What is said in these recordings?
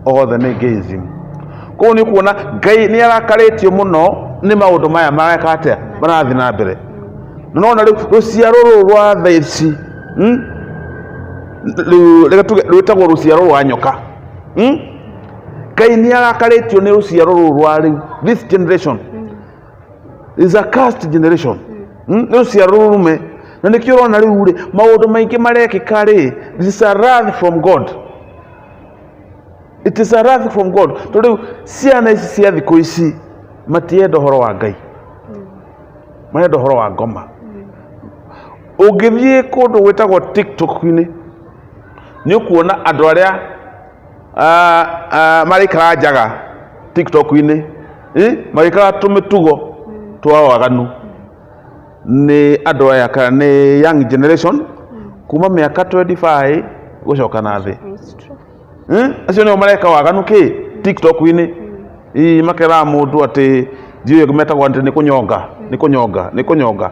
othe nĩ gayism. Koguo nĩ kuona Ngai nĩ arakarĩtio mũno nĩ maũndũ maya mareka atĩa marathiĩ na mbere. Nona rĩu rũciaro rũrũ rwa thaa ici rwĩtagwo rũciaro rwa nyoka. Ngai nĩ arakarĩtio nĩ rũciaro rũrũ rwa rĩu. This generation is a cursed generation. Nĩ rũciaro rũrume. Na nĩkĩo ũrona rĩu rĩ maũndũ maingĩ marekĩka rĩ, this is a wrath from God. It is a wrath from God. Tondũ ciana ici cia thikũ ici matienda ũhoro wa Ngai. Marenda ũhoro wa ngoma. Ũngĩthiĩ kũndũ gwĩtagwo TikTok-inĩ nĩ ũkuona andũ arĩa marĩikara njaga TikTok-inĩ, marĩikara tũmĩtugo twa waganu. Nĩ andũ aya kana nĩ young generation kuma mĩaka 25 gũcoka na thĩ. Acio nĩo mareka waganu kĩ TikTok-inĩ. Makera mũndũ atĩ ndiũĩ metagwo atĩ nĩ kũnyonga.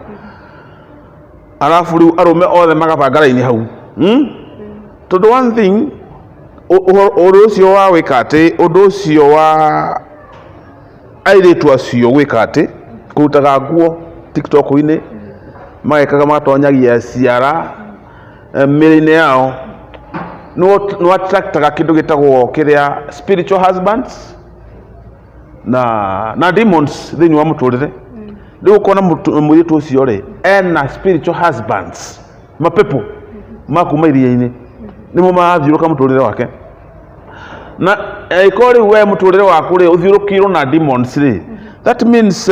Arabu rĩu arũme othe magabanga raini hau. Tondũ one thing ũndũ ũcio wa gwĩka atĩ, ũndũ ũcio wa airĩtu acio gwĩka atĩ kũrutaga nguo TikTok-inĩ magekaga matonyagia ciara mĩrĩ-inĩ yao, nĩ attractaga kĩndũ gĩtagwo kĩrĩa spiritual husbands na demons thĩinĩ wa mũtũrĩre. Rĩu ũkona mũirĩtu ũcio rĩ ena spiritual husbands, mapepo makuma iria-inĩ nĩmo marathiũrũka mũtũrĩre wake. Na ĩkorwo rĩu we mũtũrĩre waku rĩ ũthiũrũkĩirwo na demons rĩ, that means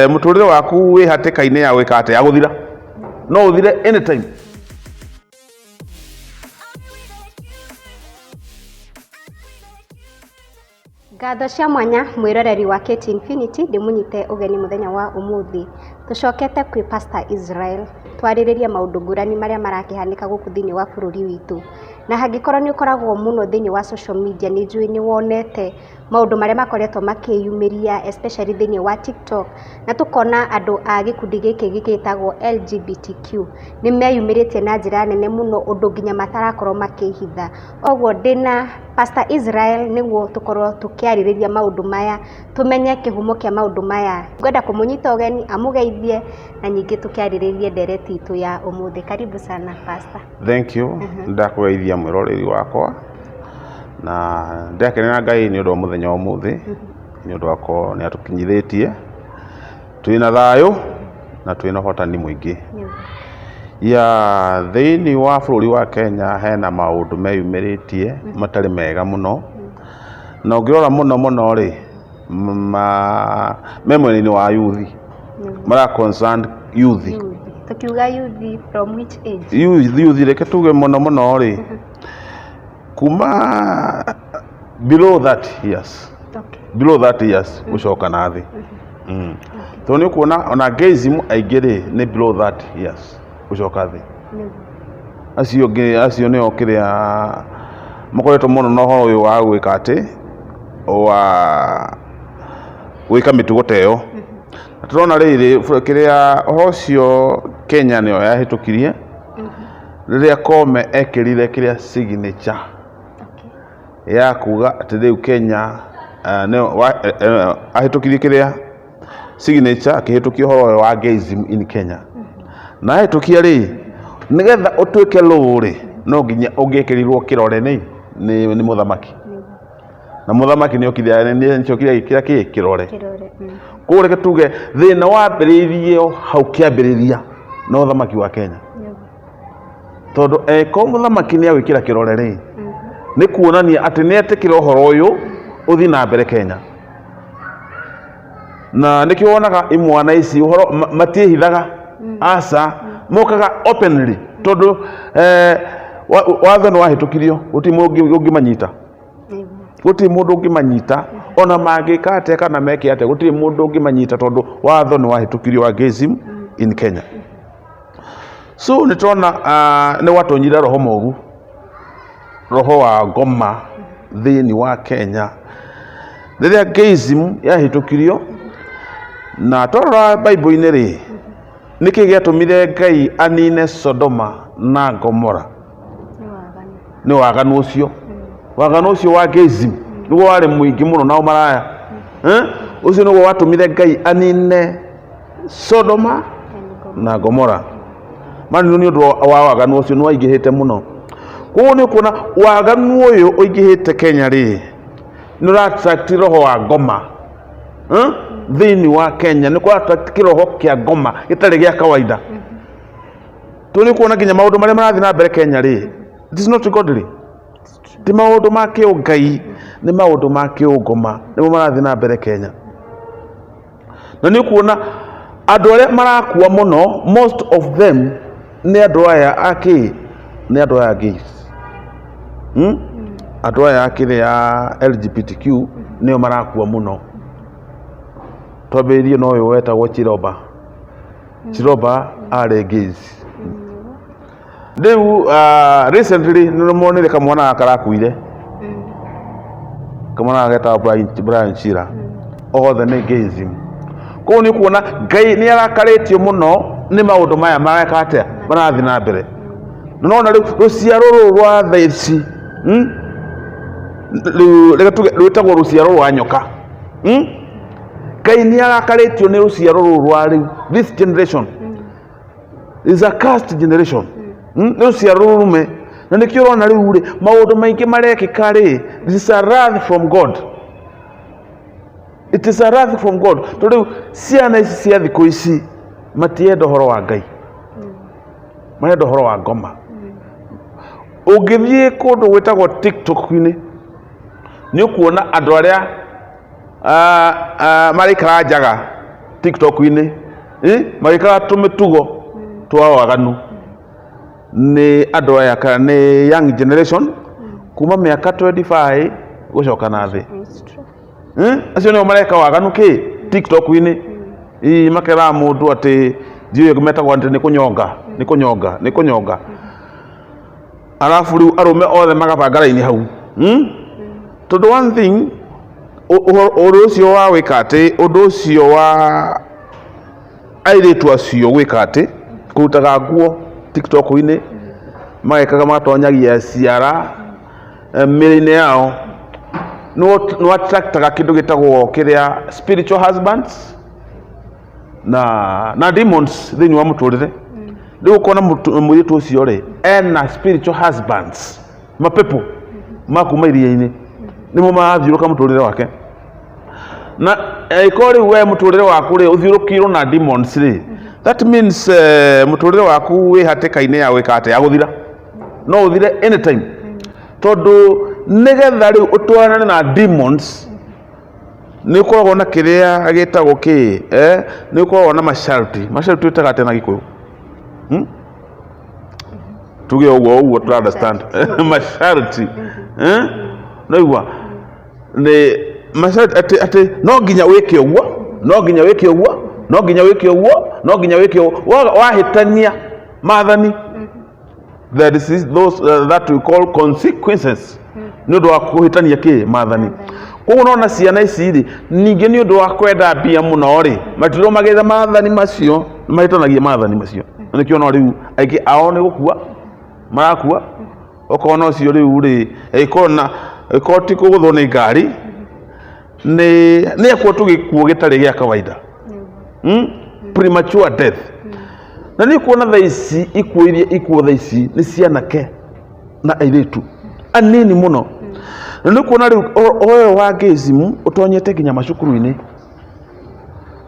mũtũrĩre waku wĩ hatĩka-inĩ ya gwĩka atĩ ya gũthira. No ũthire anytime. Ngatho cia mwanya mwĩroreri wa KT Infinity ndĩmunyite ũgeni mũthenya wa ũmũthĩ. Tũcokete kwĩ Pastor Israel twarĩrĩria maũndũ ngũrani marĩa marakĩhanĩka gũkũ thĩinĩ wa bũrũri witũ. Na hangĩkorwo nĩ ũkoragwo mũno thĩinĩ wa social media nĩ njũĩ nĩ wonete maũndũ marĩa makoretwo makĩyumĩria especially thĩinĩ wa TikTok, na tũkona andũ a gĩkundi gĩkĩ gĩgĩtagwo LGBTQ nĩ meyumĩrĩtie na njĩra nene mũno ũndũ nginya matarakorwo makĩhitha. Oguo ndĩna Pastor Israel nĩguo tũkorwo tũkĩarĩrĩria maũndũ maya, tũmenye kĩhumo kĩa maũndũ maya. Ngwenda kũmũnyita ũgeni amũgeithie na ningĩ tũkĩarĩrĩrie ndereti itũ ya ũmũthĩ. Karibu sana Pastor. Thank you. Ndakũgeithia mwĩroreri wakwa na ndakenera Ngai nĩ ũndũ wa mũthenya wa ũmũthĩ, nĩ ũndũ wako nĩ atũkinyithĩtie twĩna thayũ na twĩna ũhotani mũingĩ. Ya thĩinĩ wa bũrũri wa Kenya hena maũndũ meyumĩrĩtie matarĩ mega mũno, na ũngĩrora mũno rĩ me mwena-inĩ wa youth mara concerned youth. Tukiuga youth from which age? Youth reke tuge mũno rĩ kuma below 30 years. Okay. Below 30 years gũcoka na thĩ. Tondũ nĩ kuona ona gayism aingĩ rĩ nĩ below 30 years gũcoka thĩ. Acio nĩo kĩrĩa makoretwo mũno na ũhoro ũyũ wa gwĩka atĩ wa gwĩka mĩtugo ta ĩyo. Tũrona rĩrĩ kĩrĩa ũhoro ũcio Kenya nĩyo yahĩtũkirie rĩrĩa Kome ekĩrire kĩrĩa signature ya kuga atĩ rĩu Kenya ahĩtũkirie kĩrĩa signature akĩhĩtũkia ũhoro wa gayism in Kenya. Na ahĩtũkia rĩ nĩgetha ũtuĩke rũrĩ no nginya ũngĩkĩrirwo kĩrore nĩ mũthamaki. Na mũthamaki nĩokire gĩkĩra kĩrore. Koguo reke tuge thĩna wambĩrĩirie hau kĩambĩrĩria na ũthamaki wa Kenya. Tondũ ko mũthamaki nĩ agwĩkĩra kĩrore rĩ nĩ kuonania atĩ nĩ etĩkĩra ũhoro ũyũ ũthiĩ na mbere Kenya. Na nĩkĩo wonaga imwana ici ũhoro matiĩhithaga, aca mokaga openly tondũ watho nĩ wahĩtũkirio, gũtirĩ mũndũ ũngĩmanyita. Gũtirĩ mũndũ ũngĩmanyita ona mangĩka atĩa kana meke atĩa, gũtirĩ mũndũ ũngĩmanyita tondũ watho nĩ wahĩtũkirio wa gayism in Kenya. So nĩ tũrona nĩ watonyire roho mũru, roho wa ngoma thĩinĩ wa Kenya rĩrĩa gayism yahĩtũkirio. Na twarora Bible-inĩ rĩ nĩkĩ gĩatũmire Ngai anine Sodoma na Gomora? Nĩ waganu ũcio wa gayism niguo wari muingi muno nao maraya ucio niguo watumire Ngai anine Sodoma na Gomora mani ni undu wa waganu ucio ni waingihite muno koguo ni kuona waganu uyu uingihite Kenya ri ni ra attract roho wa ngoma thini wa Kenya ni kwa attract kiroho kia ngoma gitari gia kawaida tuli kuona nginya maundu maria marathi na mbere Kenya ri this is not godly ti maundu ma kiungai ni maundu ma kiungoma nimo marathi na mbere Kenya na ni kuona andu aria marakua muno most of them ni andu aya aki ni andu aya gays andu aya akiri ya LGBTQ nio marakua muno twambiririe no uyu wetagwo Chiroba are gays riu recently nimonire kamwana akarakuire kamwana ageta Brian Chira othe ni gayism ko ni kuona Ngai ni arakaretio muno ni maundu maya mareka atia marathi na mbere nona riu ruciaro rwa thaici rwitagwo ruciaro rwa nyoka Ngai ni arakaretio ni ruciaro rwa riu this generation is a cursed generation ni ruciaro rume na nikio rona riu ri maundu maingi marekika ri this is a wrath from God. It is a wrath from God. Toriu ciana ici cia thiku ici matienda horo wa Ngai marenda horo wa ngoma ungithie kundu gwitagwo TikTok-ini ni ukuona andu aria marikara njaga TikTok-ini marikara tumitugo twa waganu ni andu aya kana ni young generation kuma miaka 25 gucoka na thi acio nio mareka waganu ki TikTok-ini makera mundu ati ndiye gumetagwo ati ni kunyonga alafu riu arume othe magabanga raini hau tondu one thing undu ucio wa wika ati undu ucio wa airitu acio gwika ati kurutaga nguo TikTok-ini magekaga matonyagia ciara mĩrĩ-inĩ yao no attractaga kindu gitagwo kiria spiritual husbands na demons thini wa muturire riu ukona muritu ucio ri ena spiritual husbands mapepo makuma iria-ini nimo mathiuruka muturire wake na ikori we muturire waku ri uthiurukirwo na demons ri that means muturire waku wi hatikaine ya wikate ya guthira no uthire anytime tondu nigetha riu utwarane na demons ni ukoragwo na kiria gitagwo ki ni ukoragwo na masharti utaga ate na Gikuyu tuge uguo tu understand masharti no igwa ni masharti ati no nginya wike uguo no nginya wike uguo wahitania mathani there is those that we call consequences ni undu wa kuhitania ki mathani koguo nona ciana ici ri ningi ni undu wa kwenda mbia muno ri matiro magetha mathani macio mahitanagia mathani macio nikio no riu aiki ao ni gukua marakua okona ucio riu ri ikona ikoti kuguthwo ni ngari ni akwo tugikuo gitari gia kawaida premature death na ni kuona thaici ikuo thaici ni cianake na airitu anini muno na ni kuona riu oyo wa gayism utonyete nginya macukuru-ini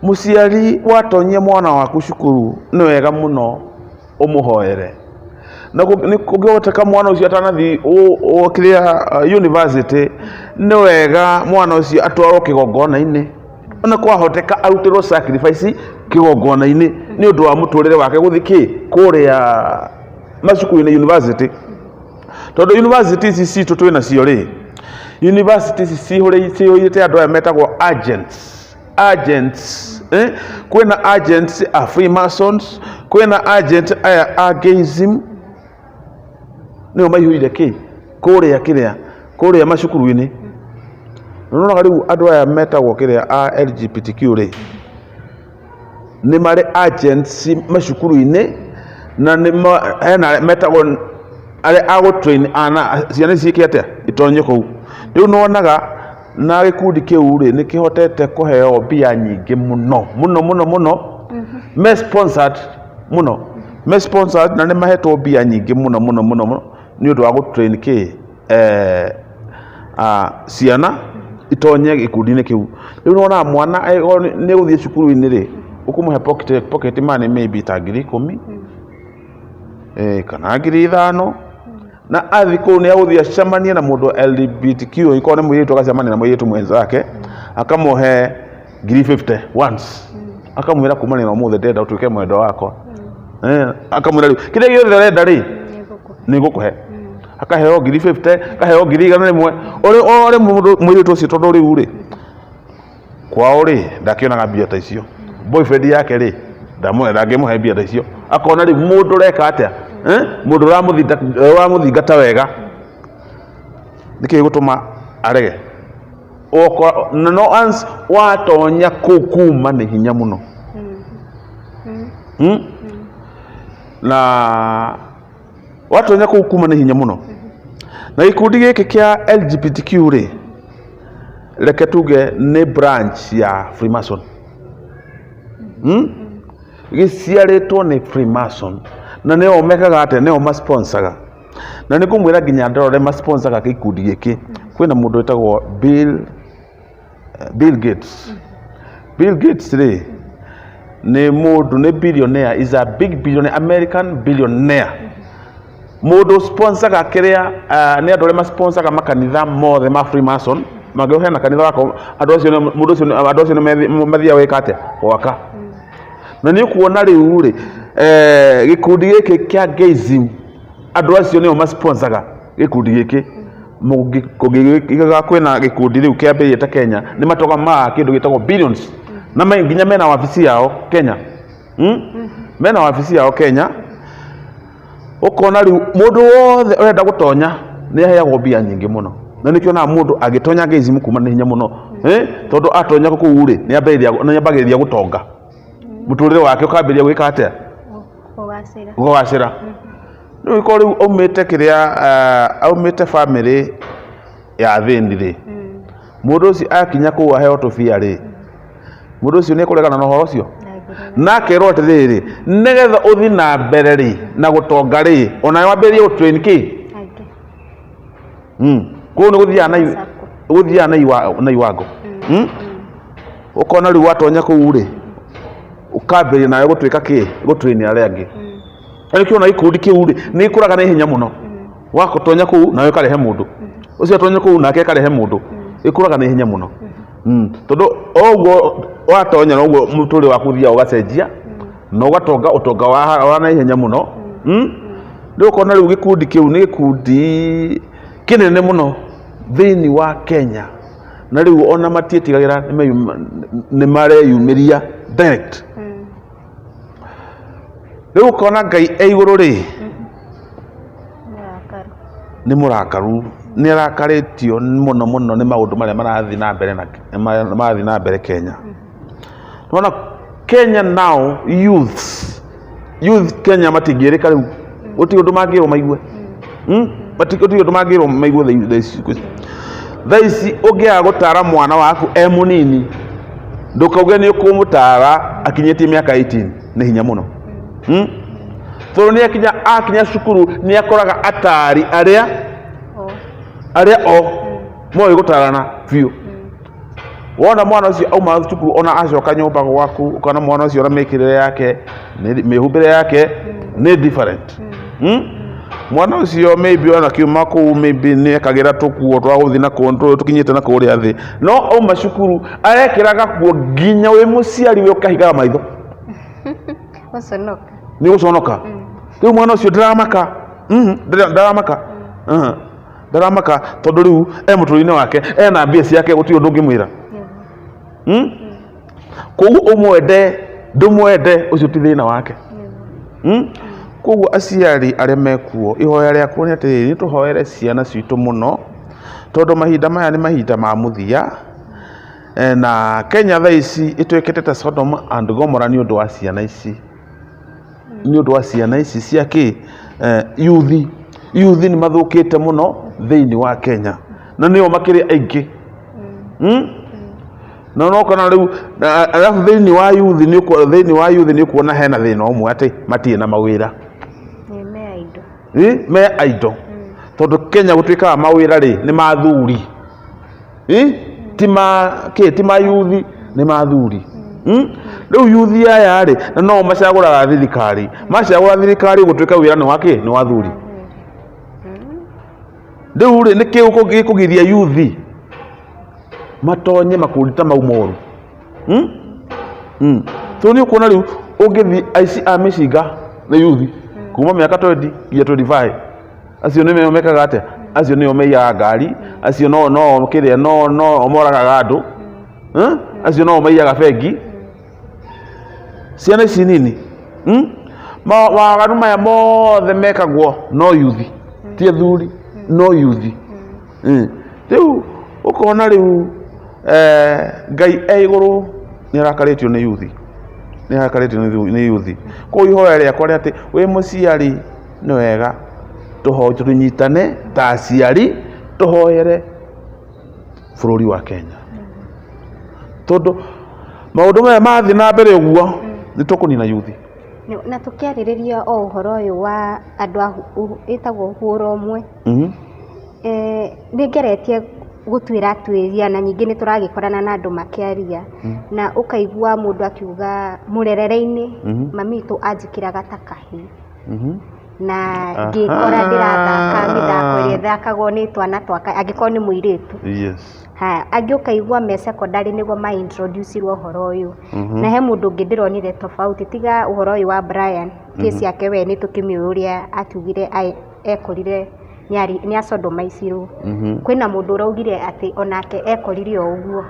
muciari watonyia mwana waku cukuru ni wega muno umuhoere na ni kugihoteka mwana ucio atanathi kiria university ni wega mwana ucio atwarwo kigongona-ini ona kwahoteka arutirwo sacrifice kigongona-ini ni undu wa muturire wake guthiki kuria macukuru-ini university tondu university ici citu twina cio ri university ici cihurite andu aya metagwo agents kwina agents a Freemasons kwina agent aya a gayism nio maihurire ki kuria macukuru-ini nona riu andu aya metagwo kiria a LGBTQ ri ni mari agents macukuru-ini na ni metagwo ari ago train ana ciana ciiki atia itonye kou riu nonaga na gikundi kiu ri ni kihotete kuheo mbia nyingi muno me sponsored muno me sponsored na ni mahetwo mbia nyingi muno ni undu wa gutrain ciana itonye gikundi-ini kiu. Riu nona mwana ni guthie cukuru-ini ri ukumuhe pocket money maybe ta 10,000 kana 5,000 na athi kuu ni aguthie acemanie na mundu LGBTQ ikone muiritu agacemania na muiritu mwenzake akamuhe 50,000 once akamwira kumania na umuthe ndenda utuike mwendo wakwa akamwira riu kiria giothe urenda ri ni ngukuhe akaheo 50,000 akaheo 100,000 rimwe ore muiritu ucio tondu riu ri kwao ri ndakionaga mbia ta icio boyfriend yake ri ndangimuhe mbia ta icio akona ri mundu reka atia mundu ramuthingata wega niki gutuma arege no once watonya kuma ni hinya muno na watonya kuma ni hinya muno na gikundi giki kia LGBTQ ri reke tuge ni branch ya Freemason giciaritwo ni Freemason na neo mekaga ate neo masponsaga na nikumwira nginya ndorore masponsaga gikundi giki kwina mundu wetagwo Bill Gates ri ni mundu ni billionaire, is a big billionaire, American billionaire. Mundu sponsaga kiria ni andore masponsaga makanitha mothe ma Freemason mageuhe na kanitha wako andu acio ni mathia wekate waka na ni kuona riu ri gikundi giki kia gayism andu acio nio masponsaga gikundi giki mugiga kwina gikundi riu kia mbere ta Kenya ni matoga ma kindu gitagwo billions na nginya mena wafisi yao Kenya mena wafisi yao Kenya ukona riu mundu wothe urenda gutonya ni aheagwo mbia nyingi muno na nikiona mundu agitonya gayism kuma ni hinya muno tondu atonya kuu ri ni ambagiria gutonga muturire wake ukambiria gwika atia gugacira riu iko riu umite kiria aumite family ya thini ri mundu ucio akinya kuu aheo tubia ri mundu ucio ni kuregana na uhoro ucio na kerwo atiriri nigetha uthi na mbere ri na gutonga ri ona wambirie gutrain kuu ni guthia na iwango ukona riu watonya kuu ri ukambiria nawe gutwika gutrain aria angi ariki ona ikundi kiu ri ni ikuraga na hinya muno wakotonya kuu nawe karehe mundu ucio atonya kuu nake karehe mundu ikuraga na hinya muno tondu oguo watonya noguo muturi waku thia ugacenjia no gatonga utonga wa na hinya muno ndio ukona riu gikundi kiu ni gikundi kinene muno thini wa Kenya na riu ona matietigagira ni mareyumiria direct riu ukona Ngai iguru ri ni murakaru ni arakaritio muno ni maundu maria marathi na mbere Kenya. Tuna Kenya now youth Kenya matingirika riu uti undu mangiro maigue uti undu mangiro maigue thaisi ungia gutara mwana waku munini ndukauge ni ukumutara akinyetie miaka 18 ni hinya muno tondu ni akinya cukuru ni akoraga atari aria moi gutarana biu wona mwana ucio auma cukuru ona acoka nyumba gwaku ukana mwana ucio ona mekirire yake mihumbire yake ni different mwana ucio maybe ona kiuma kuu maybe ni akagira tukuo twa guthi na control tukinyite na kuria thi no auma cukuru arekiraga kuo nginya wi muciari we ukahigaga maitho ni guconoka riu mwana ucio ndaramaka tondu riu muturine wake ena mbia ciake guti undu ngimwira koguo umwende ndumwende ucio ti thina wake koguo aciari aria mekuo ihoya riakwo ni atiriri ni tuhoere ciana citu muno tondu mahinda maya ni mahinda ma muthia na Kenya thaa ici itwikite ta Sodom and Gomorrah ni undu wa ciana ici cia ki youth ni mathukite muno thiini wa Kenya na nio makiri aingi no kana riu alafu thini wa youth ni kuona hena thina umwe ati matie na mawira me aido tondu Kenya gutwika mawira ri ni mathuri ti ma youth ni mathuri riu youth aya ri no macaguraga thirikari macagura thirikari gutwika wira ni wake ni wathuri riu ri ni kugithia youth matonye makurita mau moru so ni ukuona riu ungithi aici a micinga ni youth kuma miaka 20 nginya 25 acio ni mekaga atia acio ni omeiyaga ngari acio no kiria no omoragaga andu acio no omeiyaga bengi ciana ici nini waganu maya mothe mekagwo no youth ti athuri no youth riu ukona riu Ngai iguru ni arakaritio ni youth ni youth ko ihoya riakwa ri ati wi muciari ni wega tunyitane ta aciari tuhoyere bururi wa Kenya tondu maundu maya mathi na mbere uguo ni tukunina youth na tukiaririria o uhoro uyu wa andu itagwo hura umwe ni ngeretie gutwira twiria na nyingi ni turagikorana na andu makiaria na ukaigua mundu akiuga murerere-ini mamitu anjikiraga ta kahi na ngikora ndirathaka mithako iria thakagwo ni twana twaka angikorwo ni muiritu angi ukaigua me secondary niguo ma introduce uhoro uyu na he mundu ungi ndironire tofauti tiga uhoro uyu wa Brian kesi yake we ni tukimiuria akiugire ekorire ni acodomaicirwo kwina mundu uraugire ati onake ekorire o uguo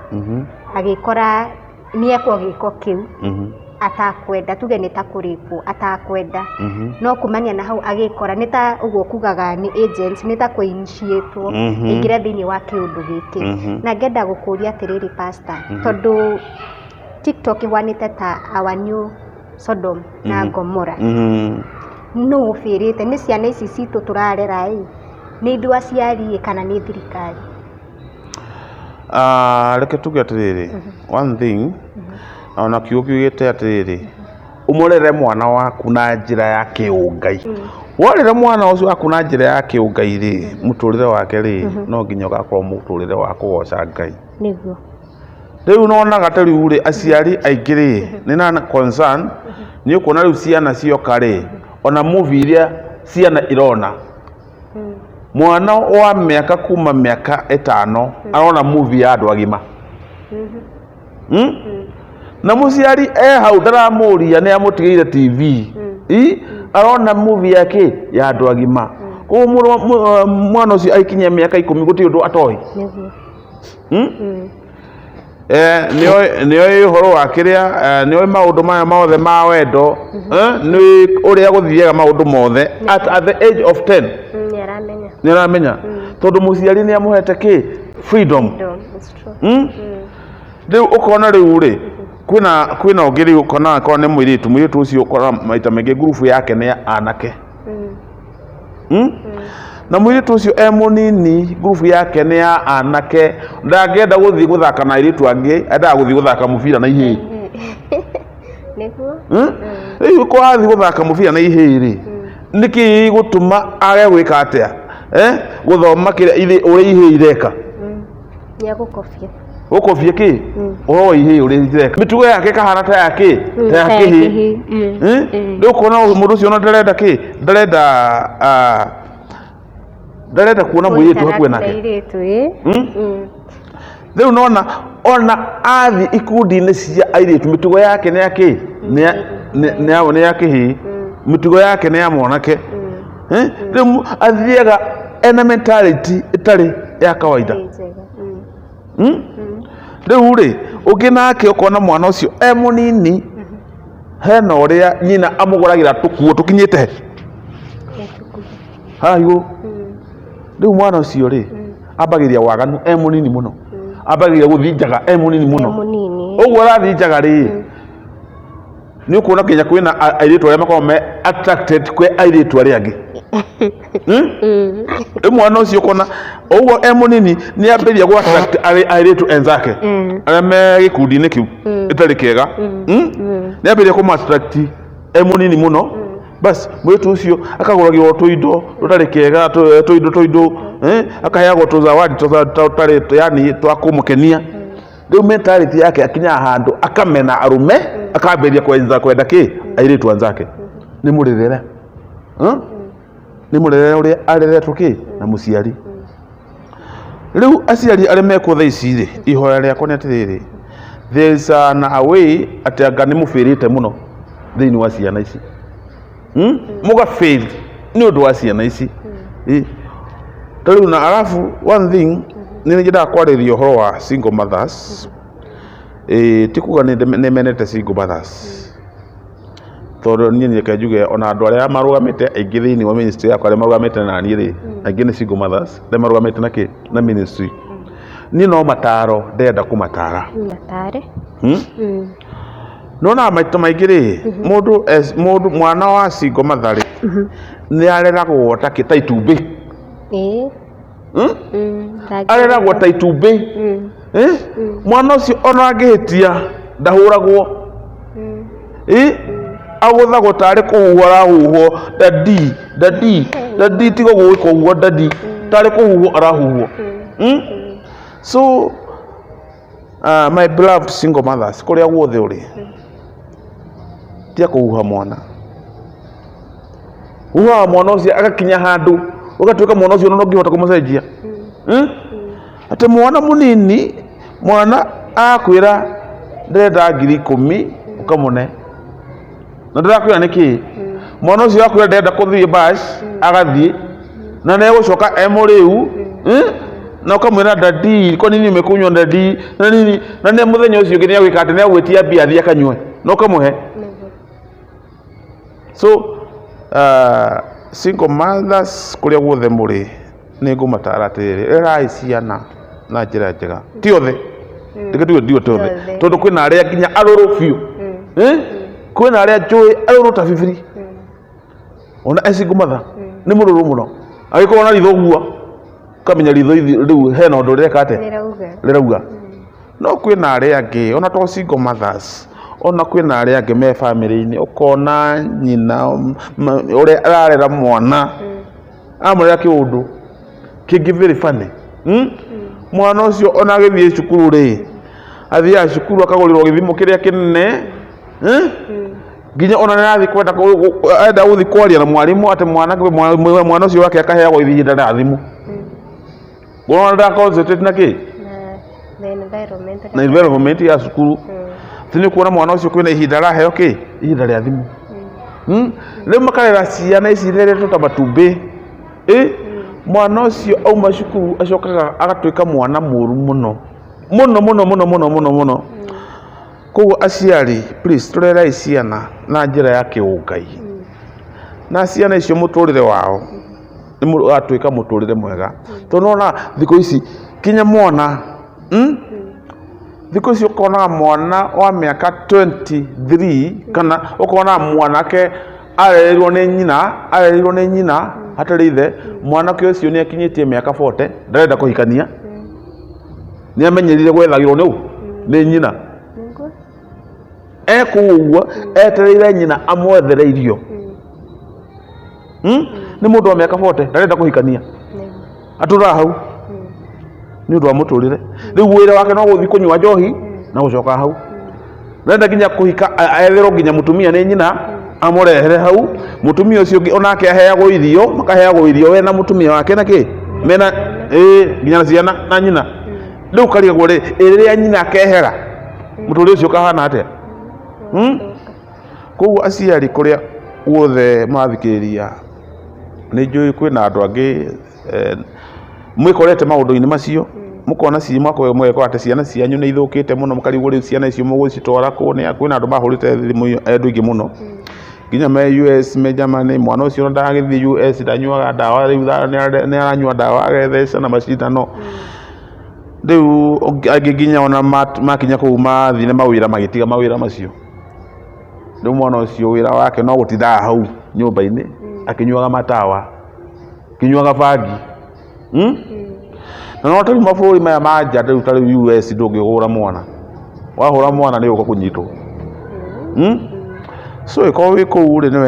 agikora ni ekwo giko kiu atakwenda tuge ni ta kuripo atakwenda no kumania na hau agikora ni ta uguo kugaga ni agents ni ta kuinitiate ingire thini wa kiundu giki na ngenda gukuria atiriri pastor tondu TikTok ihwanite ta our new Sodom na Gomora no ufirite ni ciana ici citu turarera ni ndu aciari kana ni thirikari reke tuge atiriri one thing ona kiugite atiriri umurere mwana waku na njira ya kiungai worere mwana ucio waku na njira ya kiungai ri muturire wake ri no nginya gakorwo muturire wa kugoca Ngai niguo riu nona gatari uri aciari aingiri ni na concern ni ukuona riu ciana cioka ri ona movie iria ciana irona mwana wa miaka kuma miaka 5 arona movie ya andu agima na muciari hau ndaramuria ni amutigeire TV arona movie yake ya andu agima ko mwana ucio aikinya miaka 10 guti undu atoi niyo uhoro wa kiria niyo maundu maya mothe ma wendo ni uria guthiega maundu mothe at the age of 10 ni aramenya tondu muciari ni amuhete ki freedom riu ukona riu ri kwina ungiri ukona ko ni mwiritu ucio ukora maita mengi group yake ni anake na mwiritu ucio munini group yake ni ya anake ndangenda guthii guthaka na iritu angi endaga guthii guthaka mubira na ihii niguo riu ko athii guthaka mubira na ihii ri niki gutuma age gwika atia guthoma kire uri ihii ireka ya gukofia ukofia ki o ihii uri ireka mitugo yake kahana ta yake ta yake hi riu kona mundu ucio no ndarenda ki ndarenda kuona mwiritu hakuwe nake riu nona ona athi ikundi-ini cia airitu mitugo yake ni yake ni yake hi mitugo yake ni ya mwanake riu athiaga ena mentality itari ya kawaida riu ri ungi nake ukona mwana ucio munini hena uria nyina amuguragira tukuo tukinyite hayo riu mwana ucio ri ambagiria waganu munini muno ambagiria guthinjaga munini muno uguo arathinjaga ri ni ukuona kinya kwina airitu aria makorwo me attracted kwe airitu aria angi mwana ucio kona uguo emunini ni ambiria gwa attract airetu enzake aria me gikundi-ini kiu itari kiega ni ambiria kuma attract emunini muno bas mwitu ucio akaguragirwo tuindo tutari kiega tuindo akaheagwo tuzawadi tutari yani twakumukenia riu mentality yake akinya handu akamena arume akambiria kwenda ki airetu anzake ni muririre ni murere uria areretwo ki na muciari riu aciari aria meko thaici ri ihoya riakwa ni atiriri there is a way ati anga ni mufirite muno thiini wa ciana ici muga fail ni undu wa ciana ici riu na alafu one thing ni njida kwariria uhoro wa single mothers tikuga ni menete single mothers tondu nie nikejuge ona andu aria marugamite aingi thiini wa ministry yakwa aria marugamite na niĩ ri aingi ni single mothers aria marugamite na ministry ni no mataro ndenda kumatara nona maito maingi ri mundu mwana wa single mother ri ni areragwo ta kitaitumbi areragwo ta itumbi mwana ucio ona angihitia ndahuragwo aguthagwo tari kuhuhwo arahuhwo dadi tigo gwika uguo dadi tari kuhuhwo arahuhwo so my beloved single mothers kuria guothe uri tia kuhuha mwana huha mwana ucio agakinya handu ugatuika mwana ucio no ngihota kumucenjia ati mwana munini mwana akwira ndenda 10,000 ukamune na ndirakwira niki mwana ucio akwira ndenda kuthie bash agathie na negucoka emuriu na ukamwira dadi ko nini umekunywa dadi na nini na ne muthenya ucio nginya gwika ati negwitia bia athie akanywe na ukamuhe so single mothers kuria guothe muri ni ngumatara atiri erai ciana na njira njega ti othe ndio othe tondu kwina aria nginya aruru biu kwina aria njui aruru ta bibiri ona single mother ni mururu muno agiko na ritho guo kamenya ritho riu hena undu reka ate rirauga no kwina aria ngi ona to single mothers ona kwina aria ngi me family-ini ukona nyina uria ararera mwana amurera kiundu kingi very funny mwana ucio ona agithie cukuru ri athia cukuru akagurirwo githimo kiria kinene nginya ona narathi kwenda enda guthi kwaria na mwarimu ati mwana ucio wake akaheagwo ihinda rĩa thimu gona nda concentrate na ki na environment ya cukuru tini kuona mwana ucio kwina ihinda raheo ki ihinda rĩa thimu riu makarera ciana ici reretwo ta matumbi mwana ucio auma cukuru acokaga agatuika mwana muru muno koguo aciari please turerai ciana na njira ya kiungai na ciana icio muturire wao ni mugatuika muturire mwega tonona thiko ici kinya mwana thiko ici ukona mwana wa miaka 23 kana ukona mwanake arerirwo ni nyina hatari ithe mwanake ucio ni akinyitie miaka 40 ndarenda kuhikania ni amenyerire gwethagirwo ni nyina ekuugua etereire nyina amwethere irio ni mundu wa miaka 40 ndarenda kuhikania atura hau ni undu wa muturire riu wira wake no guthi kunywa njohi na gucoka hau ndarenda nginya kuhika etherwo nginya mutumia ni nyina amurehere hau mutumia ucio onake aheagwo irio makaheagwo irio we na mutumia wake na ki mena nginya na ciana na nyina riu karigwo ri riria nyina akehera muturire ucio kahana atia koguo aciari kuria guothe mathikiriria ni njui kwina andu angi mwikorete maundu-ini macio mukona mweko ati ciana cianyu ni ithukite muno mukarigwo riu ciana icio mugucitwara kwina andu mahurite thimu endu ingi muno nginya me US me Germany mwana ucio ndagithie US ndanyuaga dawa riu ni aranyua dawa agetheca na macindano riu nginya ona makinya kuu mathine mawira magitiga mawira macio riu mwana ucio wira wake no gutinda hau nyumba-ini akinyuaga matawa kinywaga bangi na no tari mabũrũri maya manja rĩu tarĩ US ndũngĩhũra mwana wahũra mwana nĩ ũka kũnyitwo so ĩkorwo wĩ kũu rĩ nĩ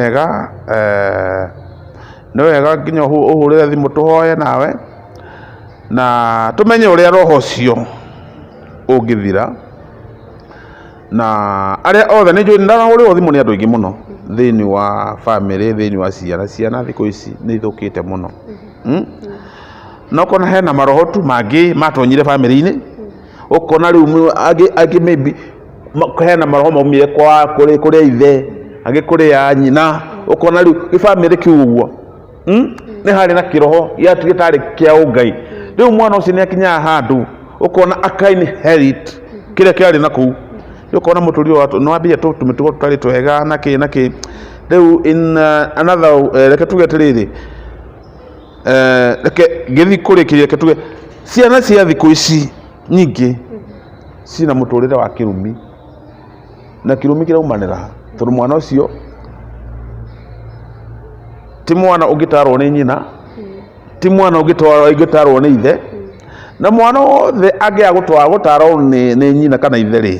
wega nginya ũhũrĩre thimũ tũhoye nawe na tũmenye ũrĩa roho ũcio ũngĩthira na arĩa othe nĩ njũĩ ndarahũrĩrwo thimũ nĩ andũ aingĩ mũno thĩinĩ wa family thĩinĩ wa ciana thikũ ici nĩ ithũkĩte mũno na ũkona hena maroho tu mangĩ matonyire family-inĩ ũkona rĩu angĩ maybe hena maroho maumire kũrĩa ithe angĩ kũrĩa nyina ũkona rĩu gĩbamĩrĩ kĩu ũguo nĩ harĩ na kĩroho gĩtarĩ kĩa ũngai rĩu mwana ũcio nĩ akinyaga handũ ũkona akainherit kĩrĩa kĩarĩ na kũu ũkona mũtũrĩre wa no ambia tũmĩtugo tũtarĩ twega nakĩ rĩu in another reke tuge atĩrĩrĩ reke gĩthi kũrĩkĩria reke tuge ciana cia thikũ ici nyingĩ cina mũtũrĩre wa kĩrumi na kĩrumi kĩraumanĩra tondũ mwana ũcio ti mwana ũngĩtarwo nĩ nyina ti mwana ũngĩtarwo nĩ ithe na mwana wothe angĩaga gũtarwo nĩ nyina kana ithe rĩ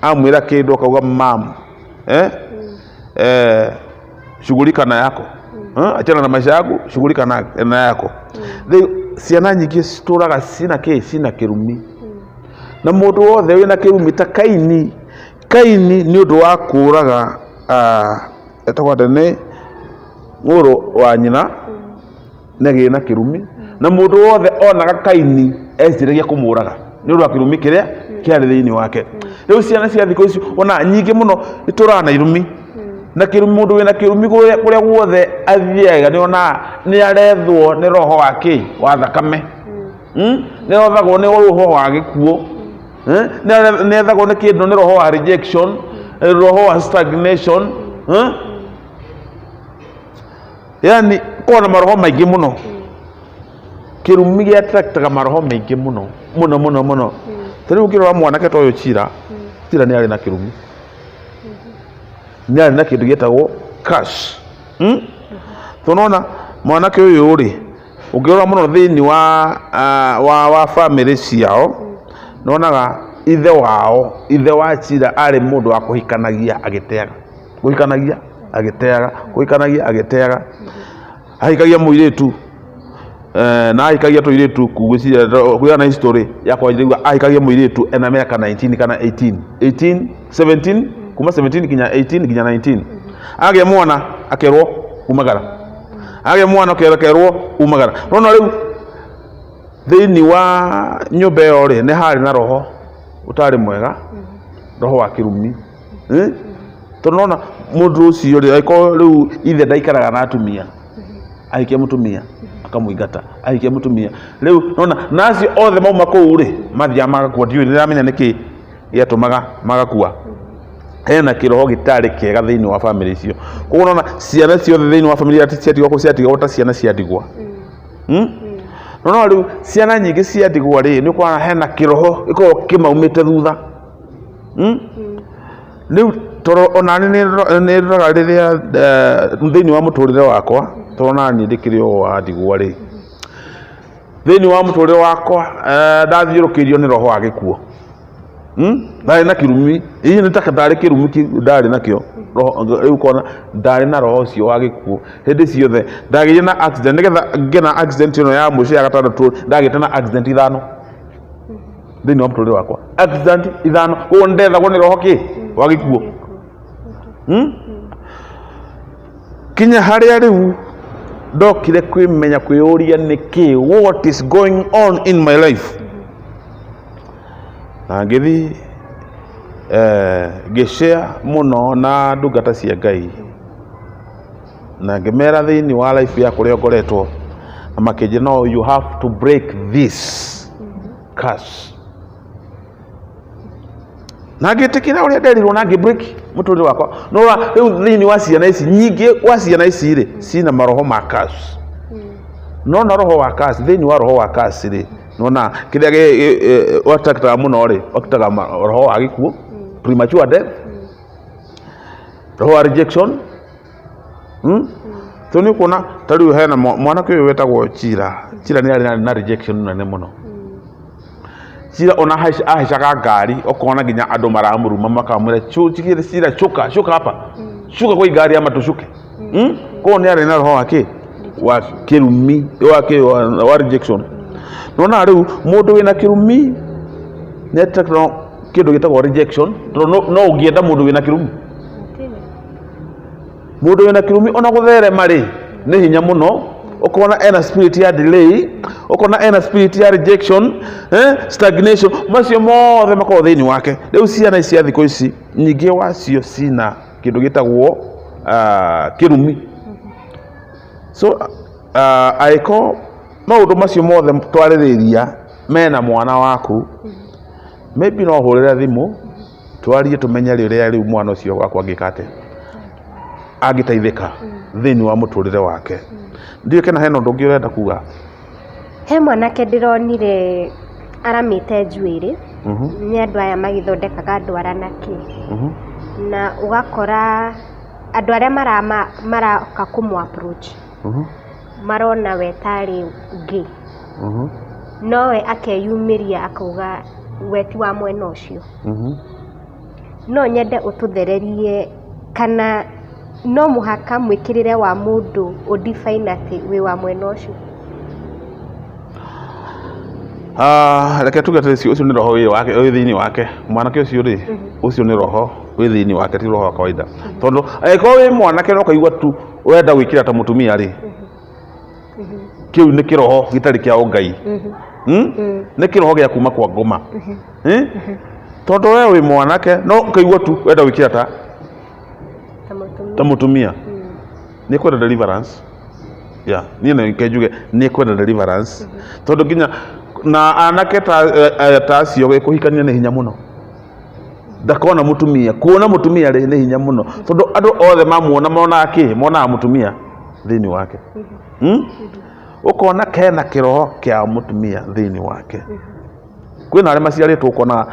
amwĩra kĩndũ akauga mam shughulika na yako achana na maisha yako shughulika na yako ciana nyingĩ citũraga cina kĩrumi na mũndũ wothe wĩna kĩrumi ta Kaini nĩ ũndũ wa kũraga etagwo nĩ mũrũ wa nyina nĩ na kĩrumi na mũndũ wothe onaga Kaini eciragia kũmũraga nĩ ũndũ wa kĩrumi kĩrĩa kĩarĩ thĩinĩ wake rĩu ciana cia thikũ ici ona nyingĩ mũno itũraga na irumi na kĩrumi mũndũ wĩna kĩrumi kũrĩa guothe athiaga nĩ ona nĩ arethwo nĩ roho wa thakame nĩ ethagwo nĩ roho wa gĩkuũ nĩ ethagwo nĩ kĩndũ nĩ roho wa rejection roho wa stagnation yani kona maroho maingĩ mũno kĩrumi gĩatraktaga maroho maingĩ mũno tarĩu ũngĩrora mwanake ta ũyũ Chira nĩ arĩ na kĩrumi nĩ arĩ na kĩndũ gĩtagwo cash tũnona mwanake ũyũ rĩ ũngĩrora mũno thĩinĩ wa family ciao nonaga ithe wa Chira arĩ mũndũ wa kũhikanagia agĩteaga ahikagia mũirĩtu na ahikagia tũirĩtu kugwĩciria na history ya kwanjĩrĩgua ahikagia mũirĩtu ena mĩaka 19 kana 17 kuma 17 kinya 18 kinya 19 agĩa mwana akerwo umagara nona rĩu thĩinĩ wa nyũmba ĩyo rĩ nĩ harĩ na roho ũtarĩ mwega roho wa kĩrumi tũnona mũndũ ũcio rĩ akorwo rĩu ithe ndaikaraga na atumia ahikia mũtumia akamũingata ahikia mũtumia rĩu nona nacio othe mauma kũu rĩ mathiaga magakua ndiũĩ nĩramenya nĩkĩ gĩatũmaga magakua hena kĩroho gĩtarĩ kĩega thĩinĩ wa family icio koguo nona ciana ciothe thĩinĩ wa family ciatigwo ta ciana cia ndigwa nona rĩu ciana nyingĩ cia ndigwa rĩ nĩ ũkona hena kĩroho gĩkoragwo kĩmaumĩte thutha rĩu toro onani nĩ roraga rĩrĩa thĩinĩ wa mũtũrĩre wakwa tona niĩ ndĩkĩrĩ o wa ndigwa rĩ thĩinĩ wa mũtũrĩre wakwa ndathiũrũkĩirio nĩ roho wa gĩkuũ ndarĩ na kĩrumi ĩĩ nĩ taka ndarĩ kĩrumi ndarĩ nakĩo rĩu kona ndarĩ na roho ũcio wa gĩkuũ hĩndĩ ciothe ndagĩire na accident nĩgetha ngĩe na accident ĩno ya mũico ya gatandatũ ndagĩte na accident 5 thĩinĩ wa mũtũrĩre wakwa accident 5 koguo ndethagwo nĩ roho wa gĩkuũ kinya harĩa rĩu ndokire kwĩmenya kwĩũria nĩkĩ what is going on in my life na ngĩthi ngĩshare mũno na ndungata cia Ngai na ngĩmera thĩinĩ wa life ya kũrĩa ngoretwo na makĩnjĩra no you have to break this curse na ngĩtĩkĩra ũrĩa nderirwo na ngĩbreak mũtũrĩre wakwa no rĩu thĩinĩ wa ciana ici nyingĩ wa ciana ici rĩ cina maroho ma curse no na roho wa curse thĩinĩ wa roho wa curse rĩ nona kĩrĩa wataktaga mũno rĩ waktaga roho wa gĩkuũ premature death roho wa rejection to ni kuona tari hena mwana kwe wetagwo Chira ni ari na rejection na ne muno Chira ona ahicaga ngari okona ginya andu maramuruma makamwira chukire Chira chuka hapa shuka kwa gari ama tushuke ko ni ari na roho wake wa kirumi wa rejection nona riu mundu wina kirumi netakno kindu gitagwo rejection no ugienda mundu wina kirumi mundu wina kirumi ona gutherema ri ni hinya muno ukona ena spirit ya delay ukona ena spirit ya rejection stagnation macio mothe makao thini wake riu ciana icia thiko ici nyingi wacio cina kindu gitagwo kirumi so aiko maundu macio mothe twaririria mena mwana waku maybe no hurira thimu twarie tumenye riria riu mwana ucio wakwa ngikate agitaithika thini wa muturire wake ndiye kana heno ndungi urenda kuga he mwanake ndironire aramite njuiri ni andu aya magithondekaga ndwara naki na ugakora andu aria maraka kumu approach marona wetari ngi nowe akeyumiria akauga weti wa mwena ucio no nyende ututhererie kana no muhaka mwikirire wa mundu udefine ati wi wa mwena ucio reke tuge cio ucio ni roho wi thini wake mwanake ucio ri ucio ni roho wi thini wake ti roho wa kawaida tondu eko wi mwanake no kaigwa tu wenda gwikira ta mutumia ri kiu ni kiroho gitari kia ngai ni kiroho gia kuma kwa ngoma tondu we wi mwanake no kaigwa tu wenda gwikira ta mutumia ni kwenda deliverance ni na nkejuge ni kwenda deliverance tondu ginya na anake ta cio kuhikania ni hinya muno ndakona mutumia kuona mutumia ri ni hinya muno tondu andu othe mona mutumia thini wake ukona kena kiroho kia mutumia thini wake kwina ari maciaritwo ukona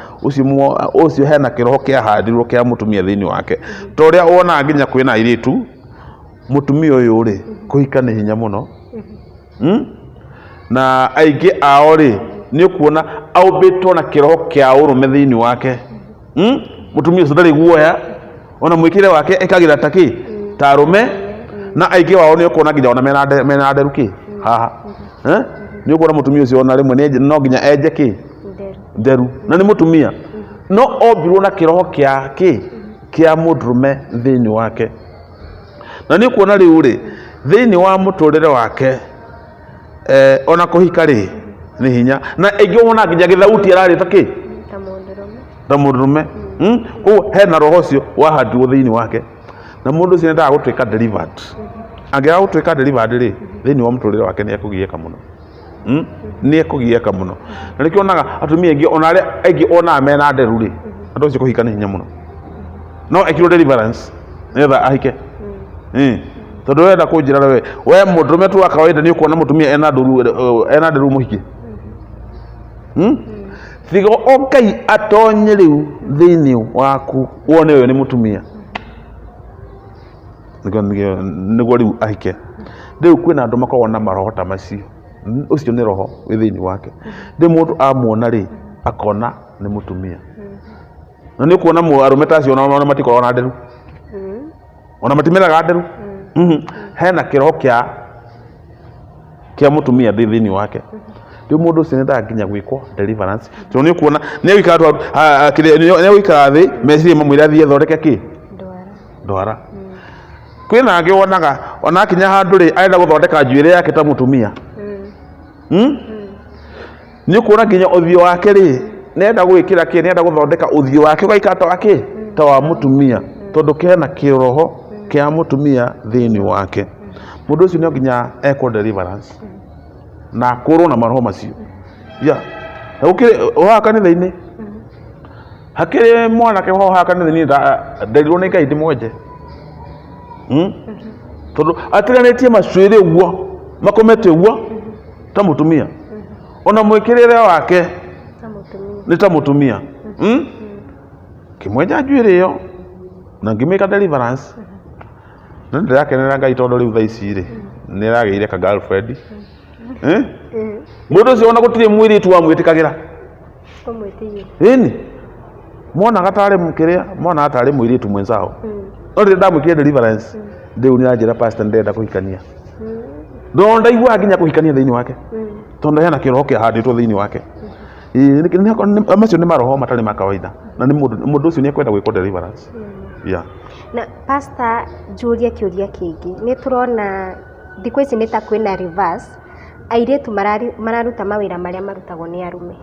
ucio hena kiroho kia handirwo kia mutumia thini wake toria wona nginya kwina iritu mutumia uyu ri kuhika ni hinya muno na aingi ao ri ni ukuona aubitwo na kiroho kia urume thini wake mutumia ucio ndari guoya ona mwikire wake ekagira taki tarume na aingi wao ni ukuona nginya ona mena nderuki haha ni ukuona mutumia ucio ona rimwe no nginya enje ki nderu na ni mutumia no obirwo na kiroho kia mudrume thini wake na ni kuona riu ri thini wa muturire wake ona kuhika ri ni hinya na egi wona nginya githauti arari taki ta mudrume ko hena roho cio wahandirwo thini wake na mundu ucio nda gutwika delivered angia gutwika delivered ri thini wa muturire wake ni akugieka muno ni akugieka muno na nikionaga atumia engi ona ari engi ona mena nderu ri andu ucio kuhika ni hinya muno no ekiro deliverance netha ahike tondu wenda kunjira we mudrume tu wa kawaida ni ukuona mutumia ena nderu muhiki thigo okai atonye riu thini waku wone uyu ni mutumia niguo riu ahike riu kwina andu makoragwo na maroho ta macio ucio ni roho wi thini wake ndi mundu amuona ri akona ni mutumia na ni kuona arume ta acio ona matikoragwo na nderu ona matimeraga nderu hena kiroho kia mutumia thini wake ndio mundu ucio nenda nginya gwikwo deliverance so ni kuona ni wikara ni wikara thi meciria mamwira athie thondeke ki ndwara kwina angi wonaga ona kinya handu ri arenda guthondeka njuire yake ta mutumia ni kuona nginya uthio wake ri nenda gwikira ki nenda guthondeka uthio wake ugaikara ta wake ta wa mutumia tondu kena kiroho kia mutumia thini wake mundu ucio no nginya ekwo deliverance na kurwo na maroho macio ukire oha kanitha-ini hakiri mwanake oha kanitha-ini nderirwo ni Ngai ndimwenje tondu atiganitie macuire uguo makomete uguo ta mutumia ona mwikirire wake ni ta mutumia kimwenja njuire iyo na ngimika deliverance na ndirakenera Ngai tondu riu thaa ici ri ni rageire ka girlfriend mundu ucio ona gutire mwiritu wa mwitikagira ini mwana gatare mukiria mwana atare mwiritu mwenzao ori ndamukire deliverance ndiu ni ajira pastor ndenda kuhikania ndonda igwa nginya kuhikania thiini wake tondu yana kiroho kia handitwo thiini wake macio ni maroho matari ma kawaida na ni mundu ucio ni ekwenda gwikwo deliverance na pastor juria kiuria kingi ni turona thikũ ici nĩ ta kwĩna reverse airĩtu mararuta mawĩra marĩa marutagwo nĩ arume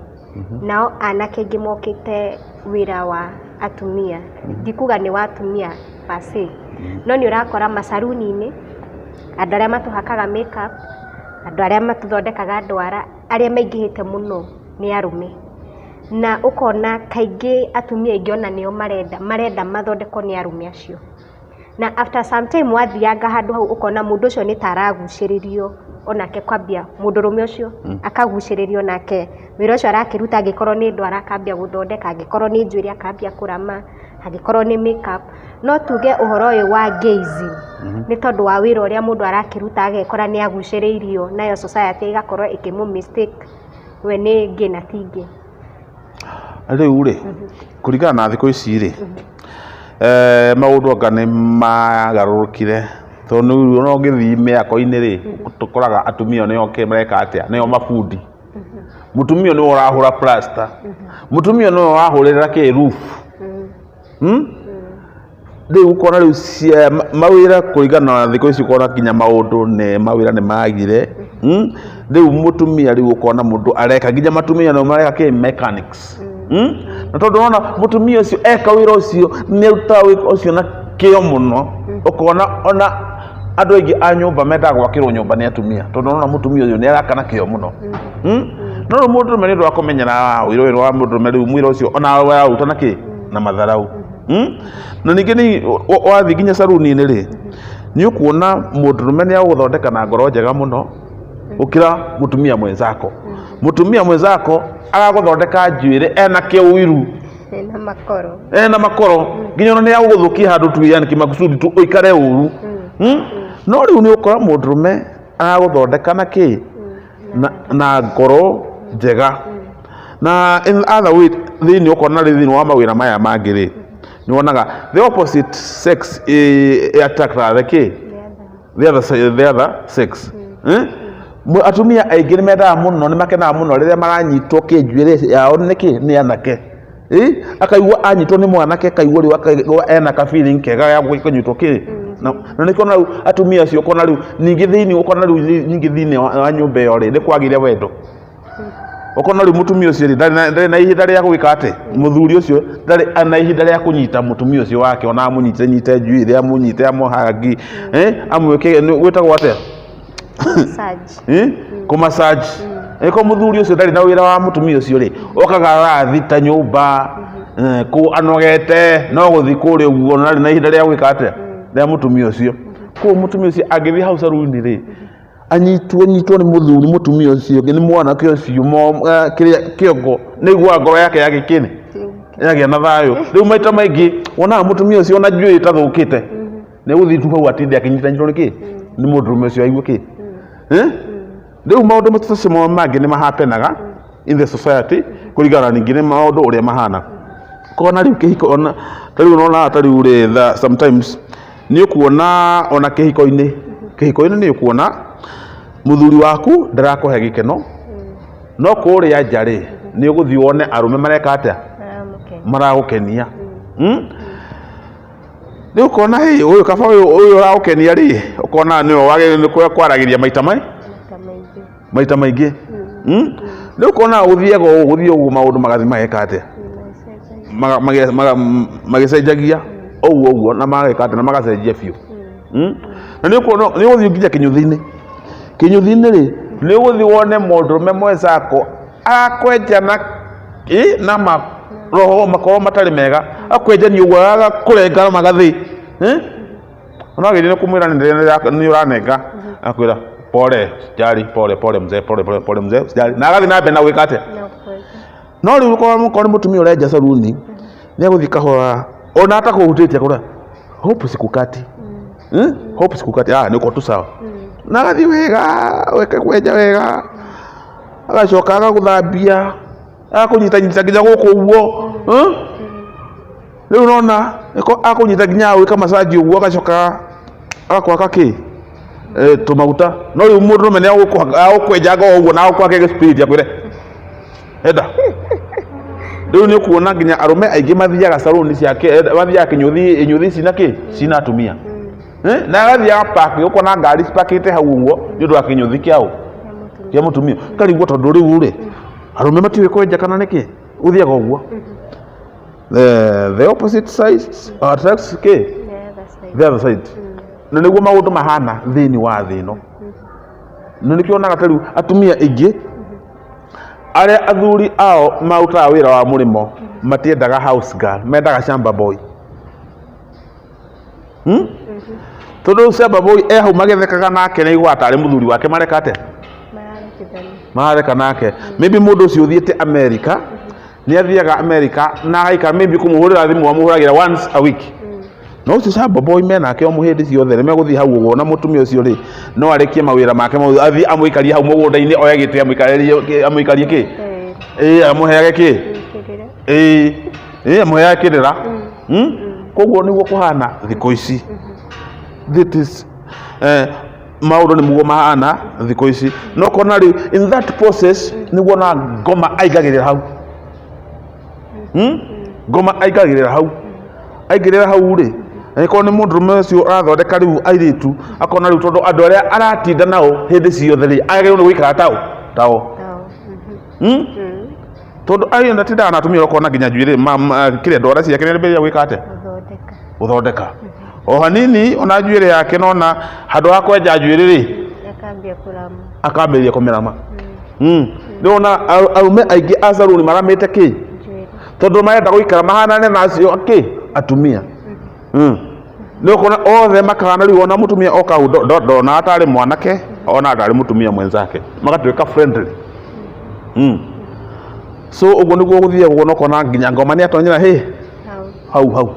nao anake aingĩ mokĩte wĩra wa atumia ndikuga nĩ wa atumia pase no nĩ ũrakora macaruni-inĩ andũ arĩa matũhakaga makeup andũ arĩa matũthondekaga ndwara arĩa maingĩhĩte mũno nĩ arume na ũkona kaingĩ atumia aingĩ ona nĩo marenda mathondekwo nĩ arume acio na after some time wathianga handũ hau ukona mundu ucio ni taragucĩrĩrio onake kwambia mundurume ucio akagucĩrĩrio nake wĩra ucio arakiruta angikorwo ni ndwara akambia guthondeka angikorwo ni njuĩrĩ akambia kurama angikorwo ni makeup no tuge uhoro uyu wa gayism ni tondu wa wĩra uria mundu arakiruta agekora ni agucĩrĩirio nayo society igakorwo ikimu mistake we ni gay na ti gay riu ri kuringana na thikũ ici ri maundu anga ni magarurukire tondu no ngithii miako-ini ri tukoraga atumia nio mareka atia nio mabundi mutumia nio urahura plaster mutumia nio urahurira ki roof riu ukona riu mawira kuringana na thikũ ici ukona kinya maundu ni mawira ni magire riu mutumia riu ukona mundu areka nginya matumia nio mareka ki mechanics na tondu ona mutumia ucio eka wira ucio ni ruta wira ucio na kio muno ukona ona andu aingi a nyumba mendaga gwakirwo nyumba ni atumia tondu ona mutumia ucio ni araka na kio muno no mundu meni ndo akumenyera wira wa mundu meri mwira ucio ona wa uta ki na matharau na ningi ni wathi nginya saruni-ini ri ni ukuona mundu meni aguthondeka na ngoro njega muno ukira mutumia mwenzako agaguthondeka njuĩrĩ ena kĩũiru ena makoro nginya ona nĩ agũgũthũkia handũ tu yani kimakusudi tu ũikare ũru no rĩu nĩ ũkora mũndũrũme agaguthondeka na kĩ na ngoro njega na in other way thĩinĩ ũkona thĩinĩ wa mawĩra maya mangĩ rĩ nĩ wonaga the opposite sex attack the other sex atumia aingĩ nĩ mendaga mũno nĩ makenaga mũno rĩrĩa maranyitwo kĩnjuĩrĩ yao nĩ anake akaigua anyitwo nĩ mwanake akaigua rĩu ena ka feeling kega ya kũnyitwo kĩ na nĩ kona rĩu atumia acio ũkona rĩu ningĩ thĩinĩ ũkona rĩu ningĩ thĩinĩ wa nyũmba ĩyo rĩ nĩ kwagire wendo ũkona rĩu mũtumia ũcio rĩ ndarĩ na ihinda rĩa gwĩka atĩ mũthuri ũcio ndarĩ na ihinda rĩa kũnyita mũtumia ũcio wake ona amũnyite njuĩrĩ amũnyite amũhagi amwĩke gwĩtagwo atĩa kumassage eko muthuri ucio ndari na wira wa mutumia ucio ri okaga thita nyumba ku anogete no guthi kuri uguo nari na ihinda ria gwika atia ria mutumia ucio ku mutumia ucio agithi hau saruni ri anyitwo ni mutumia ucio ni mwanake ucio kiria kiongo nigua ngoro yake yagikini yagia na thayo riu maita maingi wona mutumia ucio ona njui tathukite ni guthi tu hau atinde akinyita njiro niki ni mundurume ucio aigua ki riu maundu matacio mangĩ nĩ mahapenaga in the society kuringana ningĩ nĩ maundu ũrĩa mahana kona riu kĩhiko ona riu nona tariu ri sometimes nĩ ũkuona ona kĩhiko-inĩ nĩ ũkuona mũthuri waku ndarakũhe gĩkeno no kũrĩa nja rĩ nĩ ũgũthiĩ wone arũme mareka atĩa maragũkenia ni ukona uyu kaba uyu uragukenia ri ukona ni wagĩrĩirwo kwaragĩria maita maingĩ ni ukona gũthiĩ ũguo maũndũ magathi mageka atĩa magĩcenjagia ũguo na mageka atĩa na magacenjia biũ na ni ukona ni ũgũthiĩ nginya kĩnyũthi-inĩ rĩ ni ũgũthiĩ wone mũndũrũme mwenzako akwenja na roho makoro matarĩ mega akwenjani ũguo agakũrenga magathĩ ona gĩthĩ nĩ kũmwĩra nĩ ũranenga akwĩra pole jari pole mzee jari na agathĩ na mbere na gwĩka atĩa no rĩu ũkorwo nĩ mũtumia ũrenja saruni nĩ agũthiĩ kahora ona atakũhutĩtie kũra hope sikukati Hope sikukati niko tu sawa na gathi wega weke kwenja wega agacoka agaguthambia akunyita nginya guku uguo riu unaona akunyita nginya gwika masaji uguo agacoka agakwaka ki tumaguta no riu mundu mene agukwenjaga uguo na agukwake speed akwire enda riu ni kuona nginya arume aingi mathiaga saloni ciake mathiaga kinyuthi cinaki cina atumia na agathiaga park uko na ngari cipakite hau uguo ni undu wa kinyuthi kiao kia mutumia kariguo tondu riu ri arume matiwe kwenja kana niki uthiaga uguo the opposite side attracts the other side na niguo maundu mahana thini wa thino na nikionaga tariu atumia aingi aria athuri ao mautaga wira wa murimo matiendaga house girl mendaga shamba boy tondu shamba boy hau magethekaga nake na igwata ari muthuri wake marekate mareka nake maybe mundu ucio uthiete America ni athiaga America na agaika maybe kumuhurira thimu amuhuragira once a week no ucio shamba boy menake o muhindi ciothe meguthii hau uguo na mutumia ucio ri no arekie mawira make athi amuikaria hau mugunda-ini oyagite amuikarie ki amuheage ki amuheage kirira koguo niguo kuhana thiko ici that is maundu nimugo mahana thiko ici no kona riu in that process niguo na ngoma aigagirira hau ngoma aigagirira hau ri eko ni mundu rumecio arathondeka riu airitu akona riu tondu andu aria aratinda nao hindi ciothe ri agirwo ni gwikara tao tondu aina tindaga na atumia ukona nginya njuiri kire ndwara ciake nĩambĩrĩria gwĩka atĩa guthondeka o hanini ona njuiri yake nona handu ha kwenja njuiri ri akambĩrĩria kũmĩrama nĩwona arume aingĩ a saluni maramĩte ki tondu marenda gũikara mahanane nacio ki atumia nĩukona othe makahana riu ona mutumia oka ndona atari mwanake ona atari mutumia mwenzake magatuĩka friendly so uguo niguo guthia uguo nokona nginya ngoma ni atonyera hau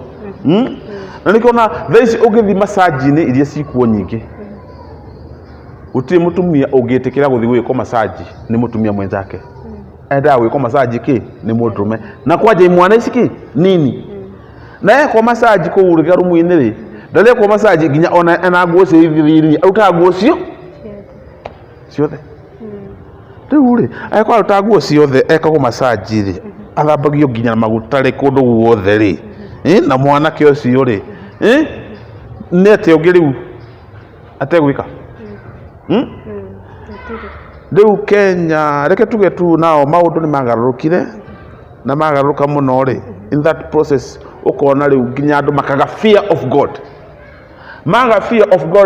na nikona thaici ungithi massage-ini iria cikuo nyingi gutiri mutumia ungitikira guthi gwiko massage ni mutumia mwenzake enda gwiko massage ki ni mundume na kwanja imwana ici ki nini na eko massage ko uriga rumu-ini ri ndale ko massage nginya ona ena nguo cio ithiri aruta nguo cio ciothe riu ri eko aruta nguo ciothe eka massage ri athambagio nginya maguta ri kundu guothe ri na mwanake ucio ri nete ungi riu ategwika riu Kenya reke tuge tu nao maundu ni magarurukire na magaruruka muno ri in that process ukona riu nginya andu makaga fear of God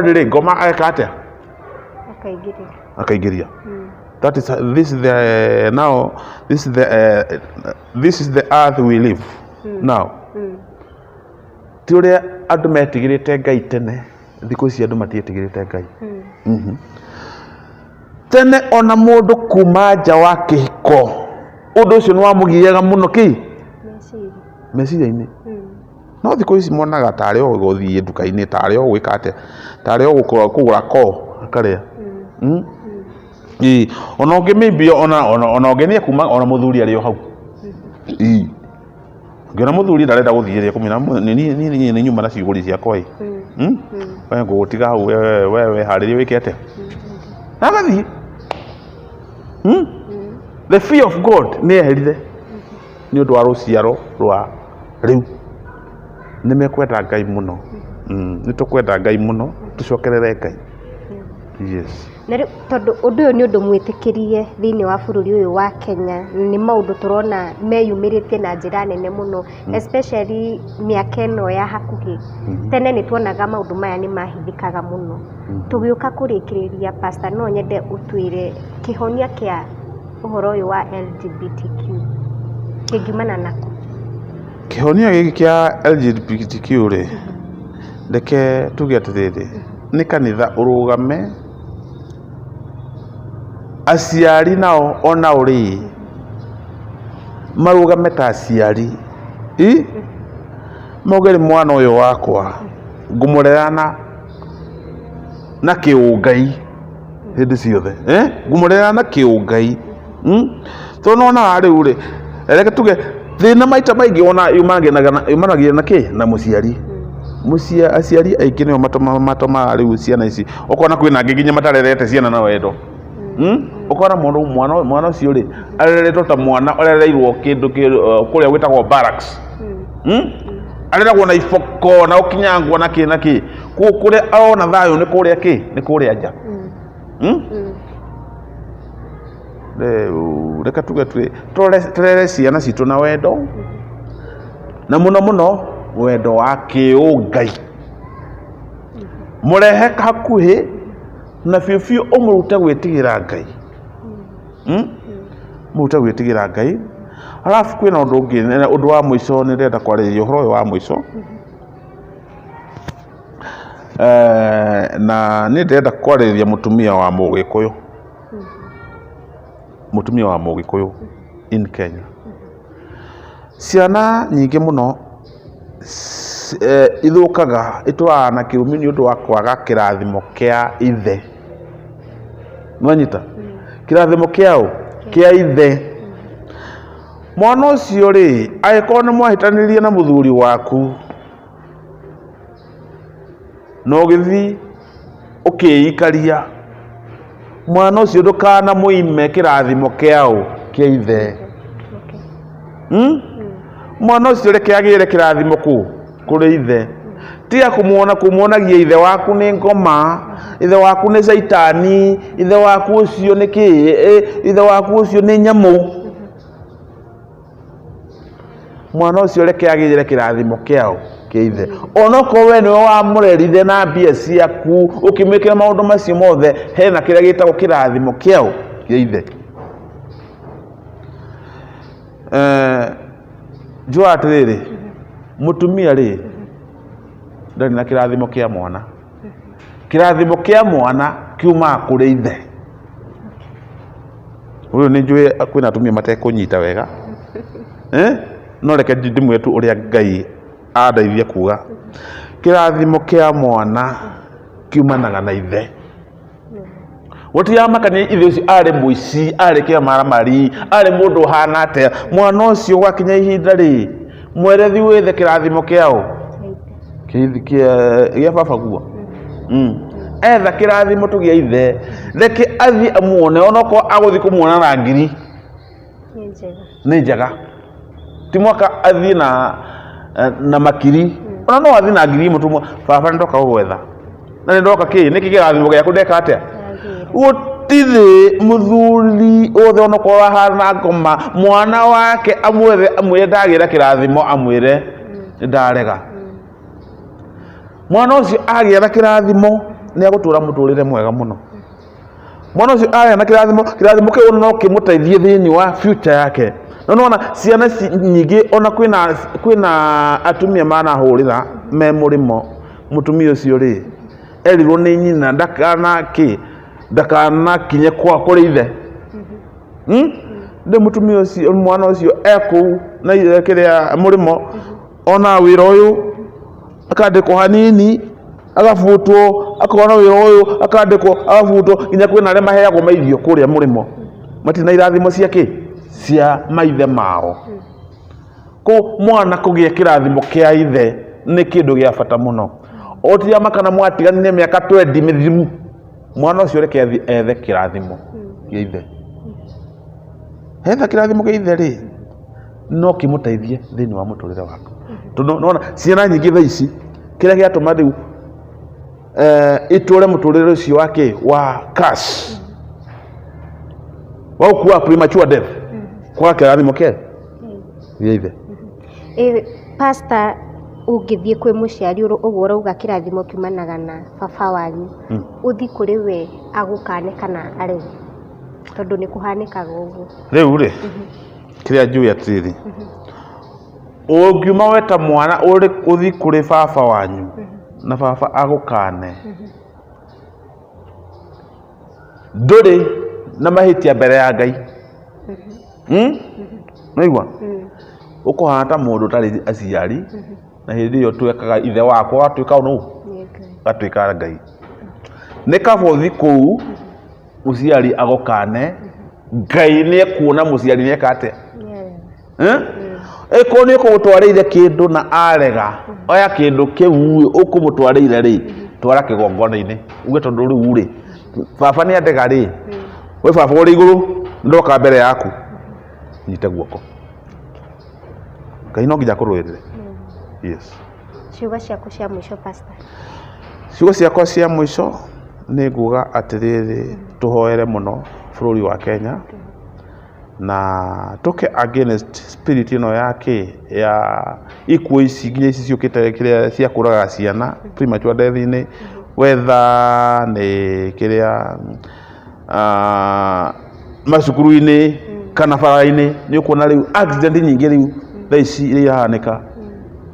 ri ngoma eka atia akaigiria that is this is the earth we live now ti uria andu metigirite Ngai tene thikũ ici andu matietigirite Ngai tene ona mundu kuma nja wa kihiko undu ucio ni wamugiaga muno ki meciria-ini no thikũ ici monaga tari o guthii nduka-ini tari o gwika atia tari o kugura ko akaria ona ungi maybe ona ungi ni kuma ona muthuri ari o hau ngiona muthuri ndarenda guthiiria kumina ni nyuma na ciguri ciakwa we ngugutiga hau we hariria wike atia agathii the fear of God ni eherire ni undu wa ruciaro rwa riu ni mekwenda Ngai muno ni tukwenda Ngai muno tucokerere Ngai yes na tondu undu uyu ni undu mwitikirie thiini wa bururi uyu wa Kenya ni maundu turona meyumiritie na njira nene muno especially miaka ino ya hakuhi tene ni tuonaga maundu maya ni mahithikaga muno tugiuka kurikiriria pastor no nyende utwire kihonia kia uhoro uyu wa LGBTQ kigimana nako kihonia giki kia LGBTQ ri ndeke tuge atiriri ni kanitha urugame aciari nao ona uri marugame ta aciari maugere mwana uyu wakwa ngumurerana na kiungai hindi ciothe ngumurera na kiungai to nona riu ri reke tuge thina maita maingi ona yumanagia na ki na muciari aciari aingi nio matoma riu ciana ici ukona kwina nginya matarerete ciana na wendo ukona mwana ucio ri areretwo ta mwana arereirwo kindu kuria gwitagwo barracks areragwo na iboko na ukinyangwo na ki kuria ona thayo ni kuria nja reka tuge turere ciana citu na wendo na muno wendo wa kiungai murehe hakuhi na biũ umurute gwitigira Ngai murute gwitigira Ngai. Alafu kwina undu ungi undu wa mwico ni ndenda kwarĩrĩria uhoro wa mwico na ni ndenda kwarĩrĩria mutumia wa Mũgĩkũyũ in Kenya. Ciana nyingi muno ithukaga itwaraga na kirumi ni undu wa kwaga kirathimo kia ithe. Mwanyita kirathimo kiao kia ithe. Mwana ucio ri agĩkorwo nĩ mwahĩtanĩrie na mũthuri waku no gĩthi ũkĩikaria mwana ucio ndũkana mũime kĩrathimo kĩao kĩa ithe. Mwana ucio reke agĩre kĩrathimo kũrĩ ithe, tiga kumuonagia ithe waku nĩ ngoma, ithe waku nĩ Saitani, ithe waku ucio nĩ kĩ, ithe waku ucio nĩ nyamũ. Mwana ucio reke agĩre kĩrathimo kĩao kĩa ithe. Onokorwo we nĩwe wamũrerire na mbia ciaku ũkĩmwĩkĩra maũndũ macio mothe, hena kĩrĩa gĩtagwo kĩrathimo kĩao kĩa ithe. Njũa atĩrĩrĩ, mũtumia rĩ ndarĩ na kĩrathimo kĩa mwana. Kĩrathimo kĩa mwana kiumaga kũrĩ ithe. Ũyũ nĩ njũĩ kwĩna atumia matekũnyita wega, no reke ndimwĩre tu ũrĩa Ngai andeithia kuga. Kĩrathimo kĩa mwana kiumanaga na ithe. Gũtiamakania ithe ũcio arĩ mũici, arĩ kĩmaramari, arĩ mũndũ ũhana atĩa. Mwana ũcio gwakinya ihinda rĩ mwerethi wethe kĩrathimo kĩao gĩa baba guo. Etha kĩrathimo tu gĩa ithe, reke athiĩ amuone, onokorwo agũthiĩ kũmuona na ngiri nĩ njega. Ti mwaka athiĩ na makiri, ona no athiĩ na ngiri ĩmwe baba nĩndoka gũgwetha na nĩndoka nĩkĩ kĩrathimo gĩaku ndeka atĩa. Gũtirĩ mũthuri othe onokorwo ahana ngoma mwana wake amwĩre ndagĩra kĩrathimo amwĩre ndarega. Mwana ũcio agĩa na kĩrathimo nĩ agũtũra mũtũrĩre mwega mũno. Mwana ũcio agĩa na kĩrathimo kĩu no kĩmũteithie thĩinĩ wa future yake. Nona ciana nyingĩ ona kwĩna atumia manahũrĩra me mũrĩmo. Mũtumia ũcio rĩ erirwo nĩ nyina ndakanakinye kũrĩ ithe. Ndĩ mũtumia ũcio mwana ũcio ekũu na kĩrĩa mũrĩmo ona wĩra ũyũ akandĩkwo hanini agabutwo, akona wĩra ũyũ akandĩkwo agabutwo. Nginya kwĩna arĩa maheagwo maithio kũrĩa mũrĩmo matina irathimo cia maithe mao. Mwana kũgĩa kĩrathimo kĩa ithe nĩ kĩndũ gĩa bata mũno. Otiamakana mwatiganire mĩaka 20 mĩthiru, mwana ũcio reke ethe kĩrathimo kĩa ithe. Etha kĩrathimo kĩa ithe rĩ no kĩmũteithie thĩinĩ wa mũtũrĩre waku. Tondũ nona ciana nyingĩ thaa ici kĩrĩa gĩatũma rĩu itũre mũtũrĩre ũcio wa cash wa gũkua premature death kwa kĩrathimo kĩa ithe. Pastor, ũngĩthiĩ kwĩ mũciari ũguo ũrauga kĩrathimo kiumanaga na baba wanyu, ũthiĩ kũrĩ we agũkane kana arege, tondũ nĩ kũhanĩkaga ũguo. Rĩu rĩ kĩrĩa njũĩ atĩrĩ, ũngiuma weta mwana ũthiĩ kũrĩ baba wanyu na baba agũkane, ndũrĩ na mahĩtia mbere ya Ngai. Naigua ũkũhana ta mũndũ ũtarĩ aciari, na hĩndĩ ĩyo twekaga ithe wakwa gatuĩka nũ, gatuĩka Ngai. nĩ kabothi kũu mũciari agokane Ngai nĩ ekuona mũciari nĩ eka atĩa ĩkorwo nĩ ũkũmũtwarĩire kĩndũ na arega oya kĩndũ kĩu ũkũmũtwarĩire rĩ twara kĩgongona-inĩ uge tondũ rĩu rĩ baba nĩ andega rĩ we baba ũrĩ igũrũ ndoka mbere yaku nyite guoko Ngai no nginya kũrũĩrĩre. Yes. Ciugo ciaku cia mũico pastor. Ciugo ciakwa cia mũico nĩ nguga atĩrĩrĩ tũhoere mũno bũrũri wa Kenya na tũke against spirit ĩno ya ikuũ ici nginya ici ciũkĩte kĩrĩa cia kũraga ciana premature death-inĩ whether nĩ kĩrĩa macukuru-inĩ kana bara-inĩ nĩ ũkuona rĩu accident nyingĩ rĩu thaa ici iria irahanĩka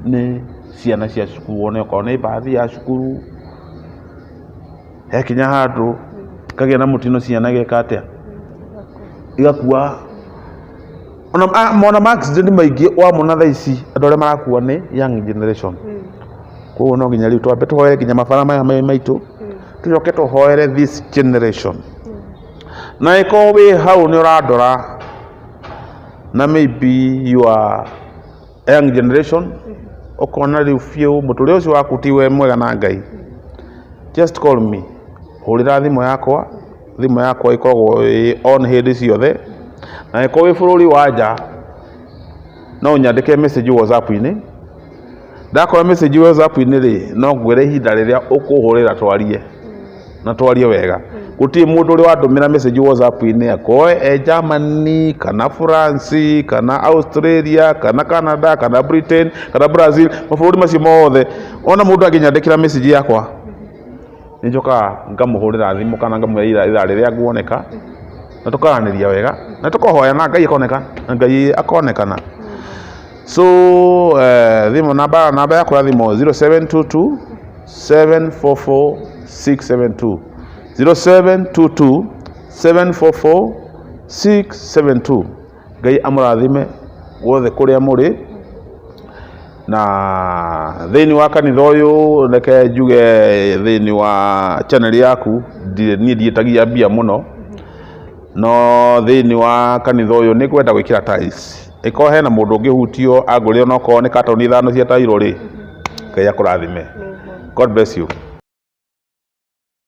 nĩ ciana cia cukuru ona okorwo nĩ bathi ya cukuru hekinya handũ kagĩa na mũtino ciana geka atĩa igakua ona accident maingĩ wamona thaa ici andũ arĩa marakua nĩ young generation koguo no nginya rĩu twambe tũhoere nginya mabara maya maitũ tũcoke tũhoere this generation na ĩkorwo wĩ hau nĩ ũrandora na maybe you are a young generation ũkona rĩu biũ mũtũrĩre ũcio waku ti we mwega na Ngai just call me hũrĩra thimũ yakwa ĩkoragwo on hĩndĩ ciothe na ĩkorwo wĩ bũrũri wa nja no ũnyandĩke message WhatsApp-inĩ ndakora message WhatsApp-inĩ rĩ no ngwĩre ihinda rĩrĩa ũkũhũrĩra twarie na twarie wega gũtirĩ mũndũ ũrĩ wandũmĩra message WhatsApp-inĩ akoe Germany kana France kana Australia kana Canada kana Britain kana Brazil mabũrũri macio mothe ona mũndũ angĩnyandĩkĩra message yakwa nĩ njokaga ngamũhũrĩra thimũ kana ngamwĩra ithaa rĩrĩa nguoneka na tũkaranĩria wega na tũkahoya na Ngai akoneka na Ngai akonekana. So thimũ namba yakwa ya thimũ 0722 744 672 0722 744 672. Ngai amũrathime wothe kũrĩa mũrĩ na thĩinĩ wa kanitha ũyũ reke njuge thĩinĩ wa channel yaku niĩ ndiĩtagia mbia mũno no thĩinĩ wa kanitha ũyũ nĩ kwenda gwĩkĩra tiles ĩkorwo hena mũndũ ũngĩhutio angũrĩo no korwo nĩ katoni 5 cia tairo rĩ Ngai akũrathime. God bless you.